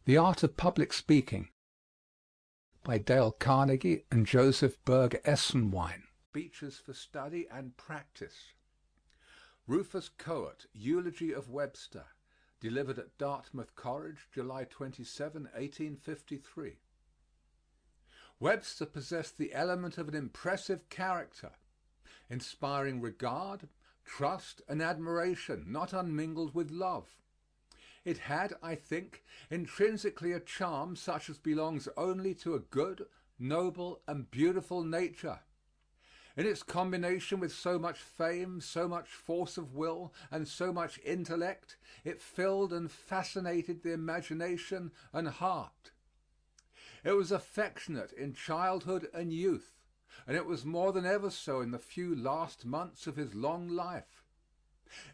The Art of Public Speaking by Dale Carnegie and Joseph Berger Esenwein. Speeches for Study and Practice. Rufus Choate, Eulogy of Webster, delivered at Dartmouth College, July 27, 1853. Webster possessed the element of an impressive character, inspiring regard, trust, and admiration, not unmingled with love. It had, I think, intrinsically a charm such as belongs only to a good, noble, and beautiful nature. In its combination with so much fame, so much force of will, and so much intellect, it filled and fascinated the imagination and heart. It was affectionate in childhood and youth, and it was more than ever so in the few last months of his long life.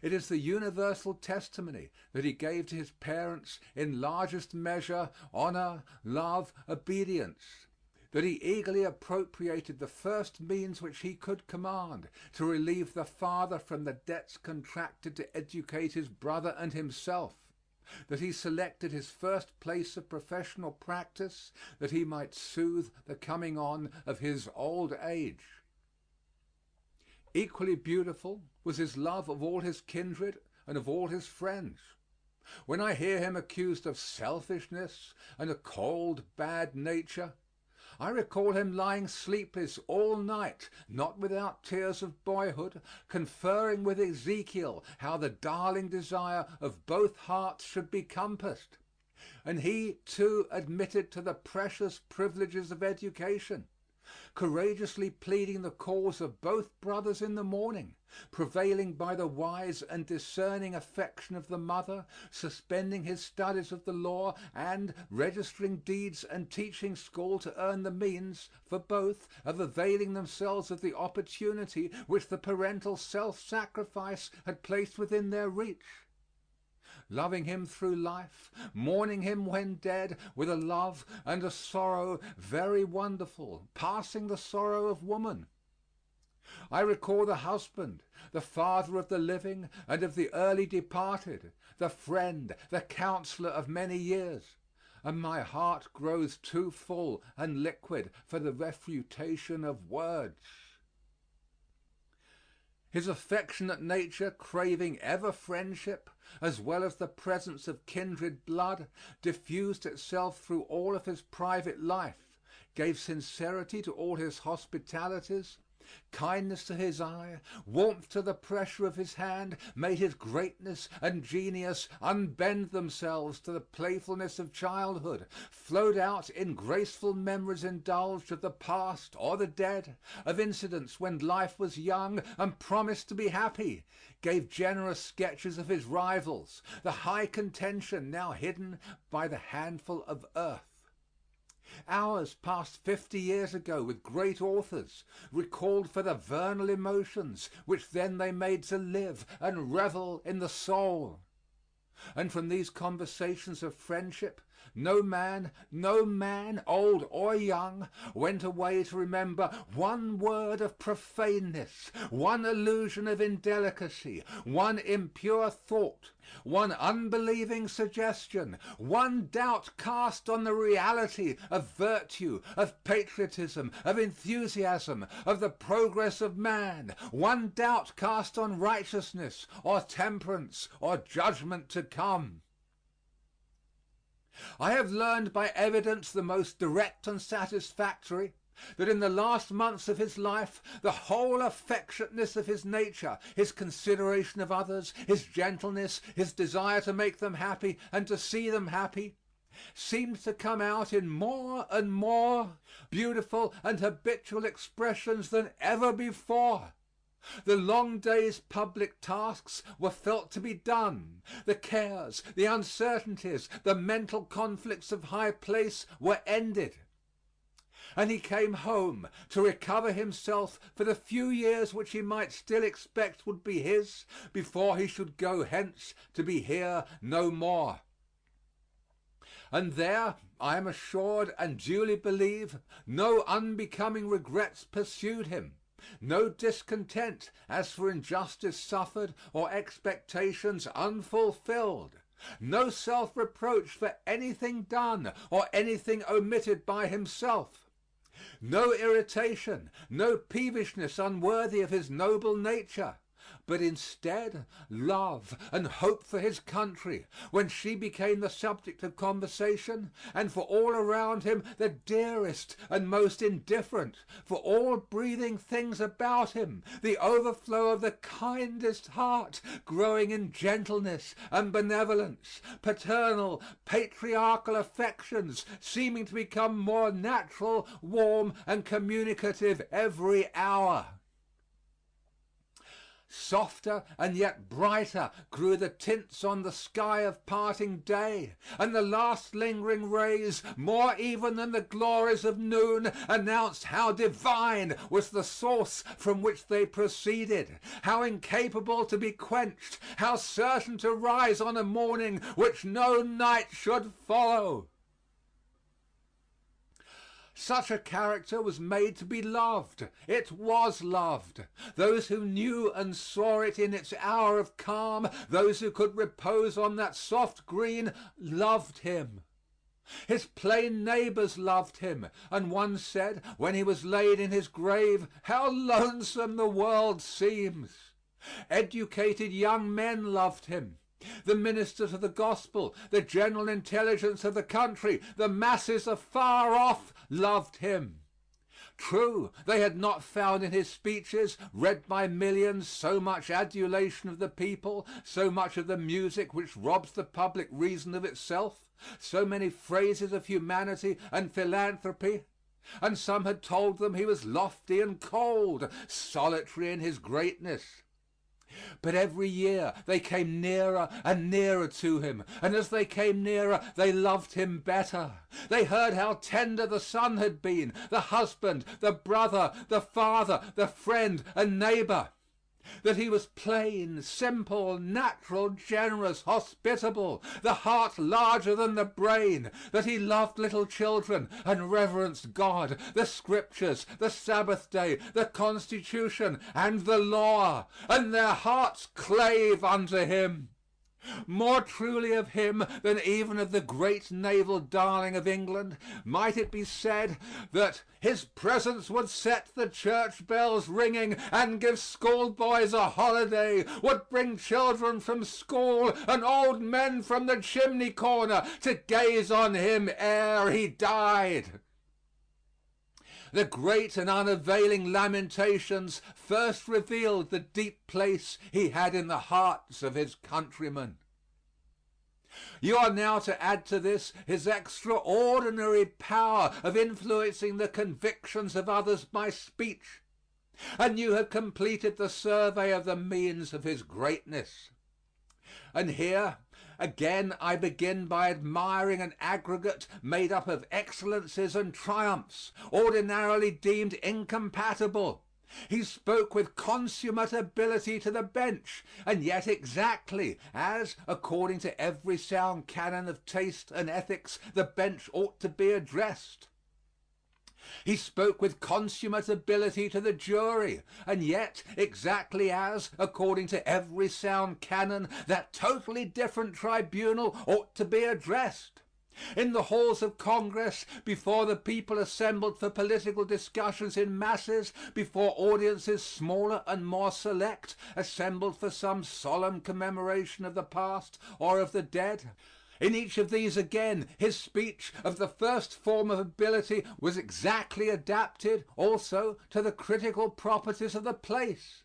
It is the universal testimony that he gave to his parents in largest measure honor, love, obedience, that he eagerly appropriated the first means which he could command to relieve the father from the debts contracted to educate his brother and himself, that he selected his first place of professional practice that he might soothe the coming on of his old age. Equally beautiful was his love of all his kindred and of all his friends. When I hear him accused of selfishness and a cold, bad nature, I recall him lying sleepless all night, not without tears of boyhood, conferring with Ezekiel how the darling desire of both hearts should be compassed. And he, too, admitted to the precious privileges of education, courageously pleading the cause of both brothers in the morning, prevailing by the wise and discerning affection of the mother, suspending his studies of the law, and registering deeds and teaching school to earn the means, for both, of availing themselves of the opportunity which the parental self-sacrifice had placed within their reach. Loving him through life, mourning him when dead, with a love and a sorrow very wonderful, passing the sorrow of woman. I recall the husband, the father of the living and of the early departed, the friend, the counselor of many years, and my heart grows too full and liquid for the refutation of words. His affectionate nature, craving ever friendship, as well as the presence of kindred blood, diffused itself through all of his private life, gave sincerity to all his hospitalities, kindness to his eye, warmth to the pressure of his hand, made his greatness and genius unbend themselves to the playfulness of childhood, flowed out in graceful memories indulged of the past or the dead, of incidents when life was young and promised to be happy, gave generous sketches of his rivals, the high contention now hidden by the handful of earth. Hours passed 50 years ago with great authors, recalled for the vernal emotions which then they made to live and revel in the soul. And from these conversations of friendship, no man, old or young, went away to remember one word of profaneness, one allusion of indelicacy, one impure thought, one unbelieving suggestion, one doubt cast on the reality of virtue, of patriotism, of enthusiasm, of the progress of man, one doubt cast on righteousness or temperance or judgment to come. I have learned by evidence the most direct and satisfactory that in the last months of his life the whole affectionateness of his nature, his consideration of others, his gentleness, his desire to make them happy and to see them happy, seemed to come out in more and more beautiful and habitual expressions than ever before. The long day's public tasks were felt to be done. The cares, the uncertainties, the mental conflicts of high place were ended. And he came home to recover himself for the few years which he might still expect would be his before he should go hence to be here no more. And there, I am assured and duly believe, no unbecoming regrets pursued him. No discontent as for injustice suffered or expectations unfulfilled, no self-reproach for anything done or anything omitted by himself, no irritation, no peevishness unworthy of his noble nature, but instead love and hope for his country when she became the subject of conversation, and for all around him the dearest and most indifferent, for all breathing things about him the overflow of the kindest heart, growing in gentleness and benevolence, paternal, patriarchal affections seeming to become more natural, warm, and communicative every hour. Softer and yet brighter grew the tints on the sky of parting day, and the last lingering rays, more even than the glories of noon, announced how divine was the source from which they proceeded, how incapable to be quenched, how certain to rise on a morning which no night should follow. Such a character was made to be loved. It was loved. Those who knew and saw it in its hour of calm, those who could repose on that soft green, loved him. His plain neighbors loved him, and one said, when he was laid in his grave, "How lonesome the world seems." Educated young men loved him. The ministers of the gospel, the general intelligence of the country, the masses afar off loved him. True, they had not found in his speeches, read by millions, so much adulation of the people, so much of the music which robs the public reason of itself, so many phrases of humanity and philanthropy, and some had told them he was lofty and cold, solitary in his greatness. But every year they came nearer and nearer to him, and as they came nearer they loved him better. They heard how tender the son had been, the husband, the brother, the father, the friend and neighbor; that he was plain, simple, natural, generous, hospitable, the heart larger than the brain; that he loved little children and reverenced God, the Scriptures, the Sabbath day, the Constitution, and the law, and their hearts clave unto him. More truly of him than even of the great naval darling of England might it be said that his presence would set the church bells ringing and give schoolboys a holiday, would bring children from school and old men from the chimney corner to gaze on him ere he died. The great and unavailing lamentations first revealed the deep place he had in the hearts of his countrymen. You are now to add to this his extraordinary power of influencing the convictions of others by speech, and you have completed the survey of the means of his greatness. And here again I begin by admiring an aggregate made up of excellencies and triumphs ordinarily deemed incompatible. He spoke with consummate ability to the bench, and yet exactly as, according to every sound canon of taste and ethics, the bench ought to be addressed. He spoke with consummate ability to the jury, and yet exactly as, according to every sound canon, that totally different tribunal ought to be addressed. In the halls of Congress, before the people assembled for political discussions in masses, before audiences smaller and more select assembled for some solemn commemoration of the past or of the dead. In each of these again his speech of the first form of ability was exactly adapted also to the critical properties of the place.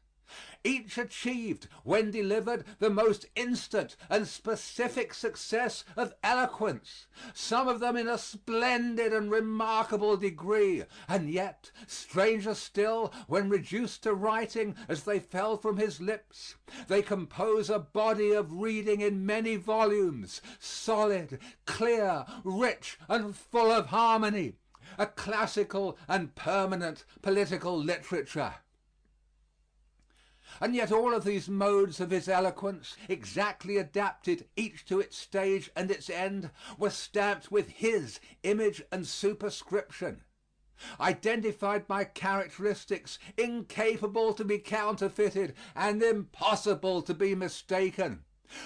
Each achieved, when delivered, the most instant and specific success of eloquence, some of them in a splendid and remarkable degree, and yet, stranger still, when reduced to writing as they fell from his lips, they compose a body of reading in many volumes, solid, clear, rich, and full of harmony, a classical and permanent political literature. And yet all of these modes of his eloquence, exactly adapted each to its stage and its end, were stamped with his image and superscription, identified by characteristics incapable to be counterfeited and impossible to be mistaken.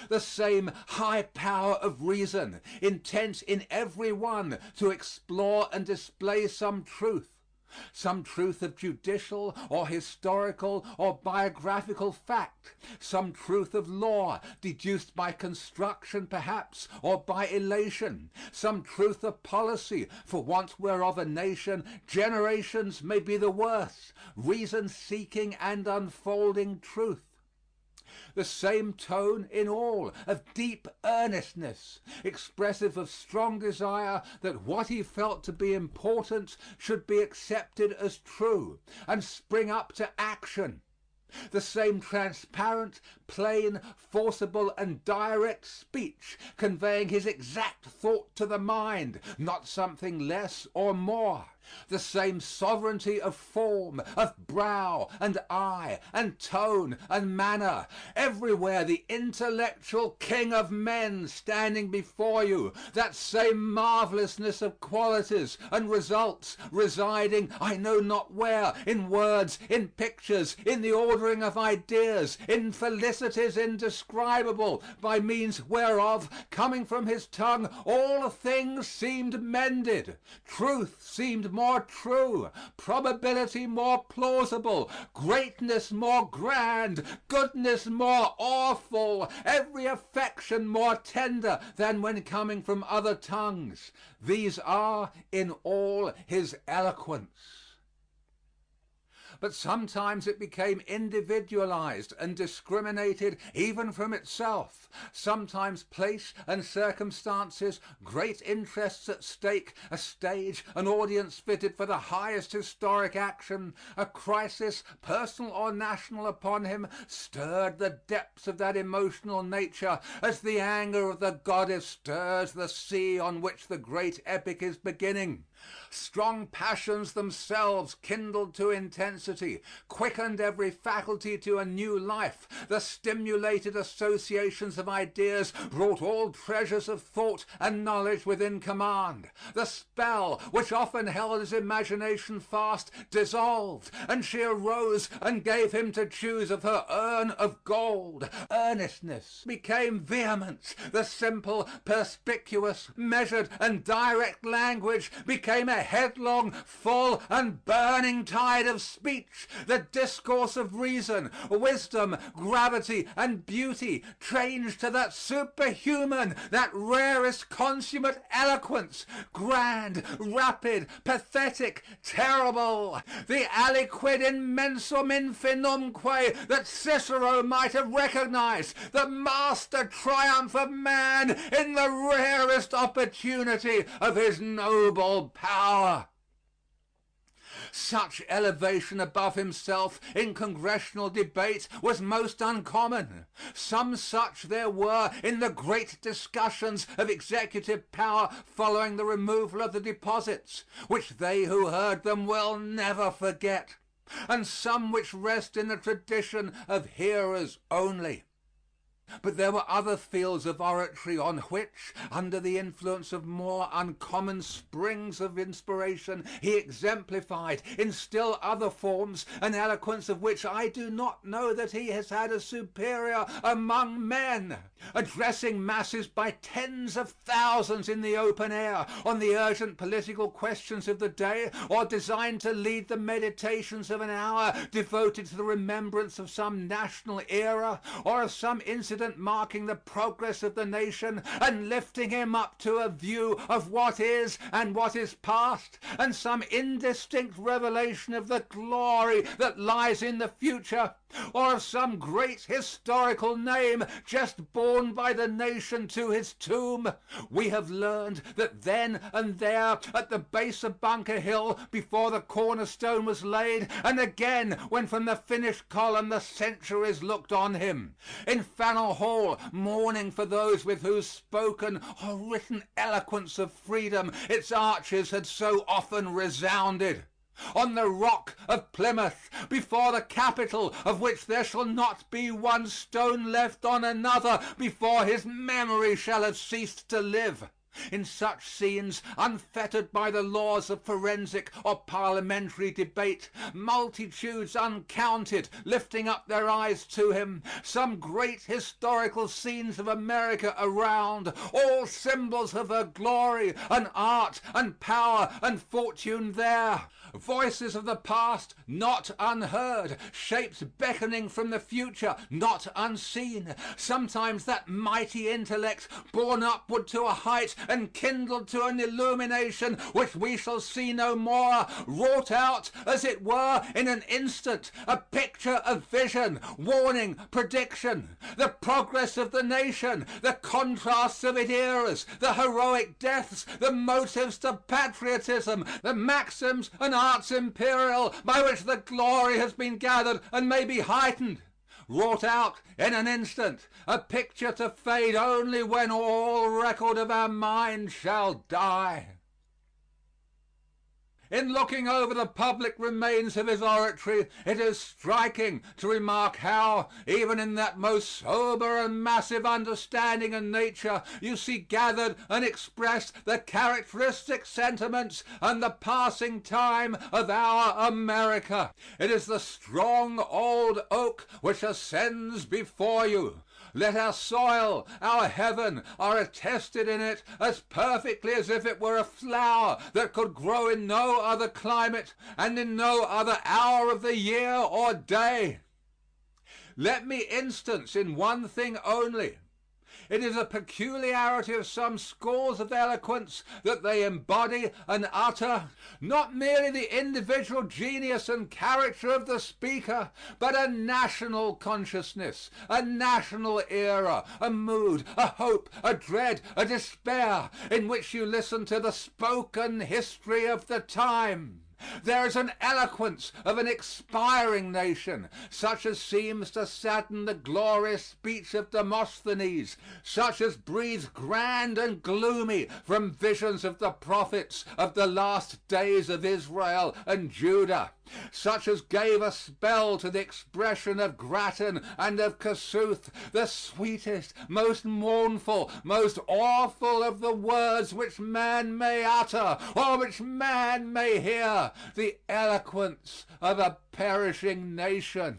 The same high power of reason, intent in every one to explore and display some truth of judicial or historical or biographical fact, some truth of law deduced by construction perhaps or by elation, some truth of policy for want whereof a nation generations may be the worse, reason seeking and unfolding truth. The same tone in all, of deep earnestness, expressive of strong desire that what he felt to be important should be accepted as true and spring up to action. The same transparent, plain, forcible, and direct speech, conveying his exact thought to the mind, not something less or more. The same sovereignty of form, of brow and eye and tone and manner, everywhere the intellectual king of men standing before you, that same marvelousness of qualities and results residing I know not where, in words, in pictures, in the ordering of ideas, in felicities indescribable, by means whereof, coming from his tongue, all things seemed mended, truth seemed more true, probability more plausible, greatness more grand, goodness more awful, every affection more tender than when coming from other tongues. These are in all his eloquence. But sometimes it became individualized and discriminated even from itself. Sometimes place and circumstances, great interests at stake, a stage, an audience fitted for the highest historic action, a crisis, personal or national, upon him, stirred the depths of that emotional nature as the anger of the goddess stirs the sea on which the great epic is beginning. Strong passions themselves kindled to intensity, quickened every faculty to a new life. The stimulated associations of ideas brought all treasures of thought and knowledge within command. The spell which often held his imagination fast dissolved, and she arose and gave him to choose of her urn of gold. Earnestness became vehemence. The simple, perspicuous, measured, and direct language became a headlong, full, and burning tide of speech. The discourse of reason, wisdom, gravity, and beauty changed to that superhuman, that rarest consummate eloquence, grand, rapid, pathetic, terrible, the aliquid immensum infinumque that Cicero might have recognized, the master triumph of man in the rarest opportunity of his noble power. Such elevation above himself in congressional debate was most uncommon. Some such there were in the great discussions of executive power following the removal of the deposits, which they who heard them will never forget, and some which rest in the tradition of hearers only. But there were other fields of oratory on which, under the influence of more uncommon springs of inspiration, he exemplified in still other forms an eloquence of which I do not know that he has had a superior among men. Addressing masses by tens of thousands in the open air on the urgent political questions of the day, or designed to lead the meditations of an hour devoted to the remembrance of some national era or of some incident marking the progress of the nation, and lifting him up to a view of what is and what is past, and some indistinct revelation of the glory that lies in the future, or of some great historical name just borne by the nation to his tomb, we have learned that then and there at the base of Bunker Hill, before the cornerstone was laid, and again when from the finished column the centuries looked on him, in Faneuil Hall, mourning for those with whose spoken or written eloquence of freedom its arches had so often resounded, on the rock of Plymouth, before the Capitol, of which there shall not be one stone left on another before his memory shall have ceased to live, In such scenes, unfettered by the laws of forensic or parliamentary debate, multitudes uncounted lifting up their eyes to him, some great historical scenes of America around, all symbols of her glory and art and power and fortune there, voices of the past not unheard, shapes beckoning from the future not unseen, sometimes that mighty intellect borne upward to a height and kindled to an illumination which we shall see no more, wrought out as it were in an instant, a picture of vision, warning, prediction, the progress of the nation, the contrasts of its eras, the heroic deaths, the motives to patriotism, the maxims and arts imperial by which the glory has been gathered and may be heightened, wrought out in an instant, a picture to fade only when all record of our mind shall die. In looking over the public remains of his oratory, it is striking to remark how, even in that most sober and massive understanding and nature, you see gathered and expressed the characteristic sentiments and the passing time of our America. It is the strong old oak which ascends before you. Let our soil, our heaven, are attested in it as perfectly as if it were a flower that could grow in no other climate and in no other hour of the year or day. Let me instance in one thing only. It is a peculiarity of some schools of eloquence that they embody and utter not merely the individual genius and character of the speaker, but a national consciousness, a national era, a mood, a hope, a dread, a despair, in which you listen to the spoken history of the time. There is an eloquence of an expiring nation, such as seems to sadden the glorious speech of Demosthenes, such as breathes grand and gloomy from visions of the prophets of the last days of Israel and Judah, such as gave a spell to the expression of Grattan and of Kossuth, the sweetest, most mournful, most awful of the words which man may utter or which man may hear, the eloquence of a perishing nation.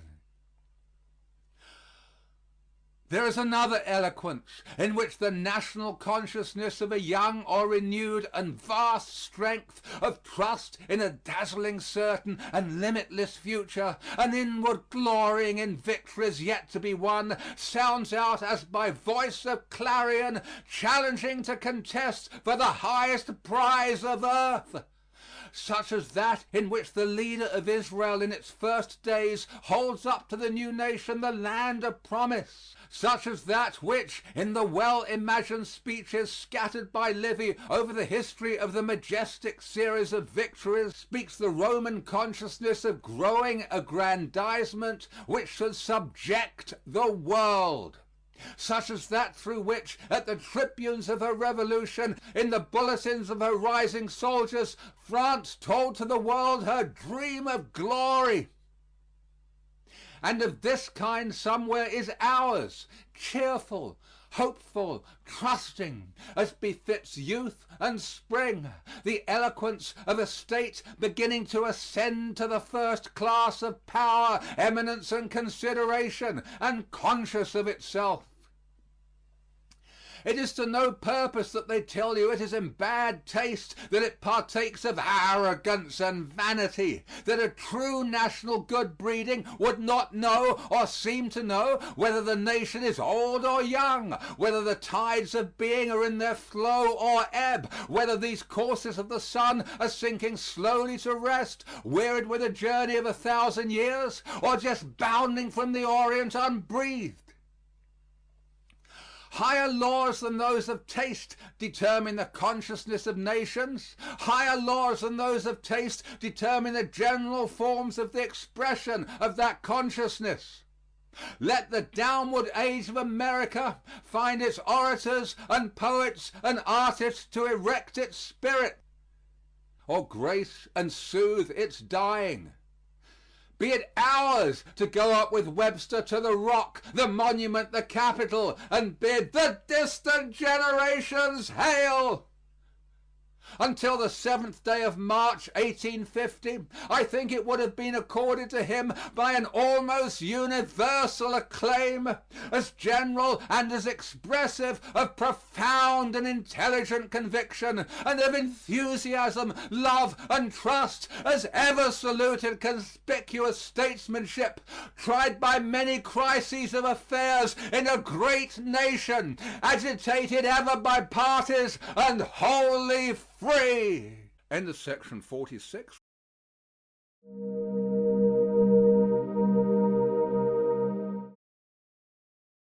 There is another eloquence in which the national consciousness of a young or renewed and vast strength of trust in a dazzling certain and limitless future, an inward glorying in victories yet to be won, sounds out as by voice of clarion, challenging to contest for the highest prize of earth, such as that in which the leader of Israel in its first days holds up to the new nation the land of promise, such as that which, in the well-imagined speeches scattered by Livy over the history of the majestic series of victories, speaks the Roman consciousness of growing aggrandizement which should subject the world, such as that through which, at the tribunes of her revolution, in the bulletins of her rising soldiers, France told to the world her dream of glory. And of this kind somewhere is ours, cheerful, hopeful, trusting, as befits youth and spring, the eloquence of a state beginning to ascend to the first class of power, eminence, and consideration, and conscious of itself. It is to no purpose that they tell you it is in bad taste, that it partakes of arrogance and vanity, that a true national good breeding would not know or seem to know whether the nation is old or young, whether the tides of being are in their flow or ebb, whether these courses of the sun are sinking slowly to rest, wearied with a journey of 1,000 years, or just bounding from the Orient unbreathed. Higher laws than those of taste determine the consciousness of nations. Higher laws than those of taste determine the general forms of the expression of that consciousness. Let the downward age of America find its orators and poets and artists to erect its spirit, or grace and soothe its dying. be it ours to go up with Webster to the Rock, the Monument, the Capitol, and bid the distant generations hail. Until the 7th day of March, 1850, I think it would have been accorded to him by an almost universal acclaim as general and as expressive of profound and intelligent conviction and of enthusiasm, love, and trust as ever saluted conspicuous statesmanship, tried by many crises of affairs in a great nation, agitated ever by parties and wholly free. End of section 46.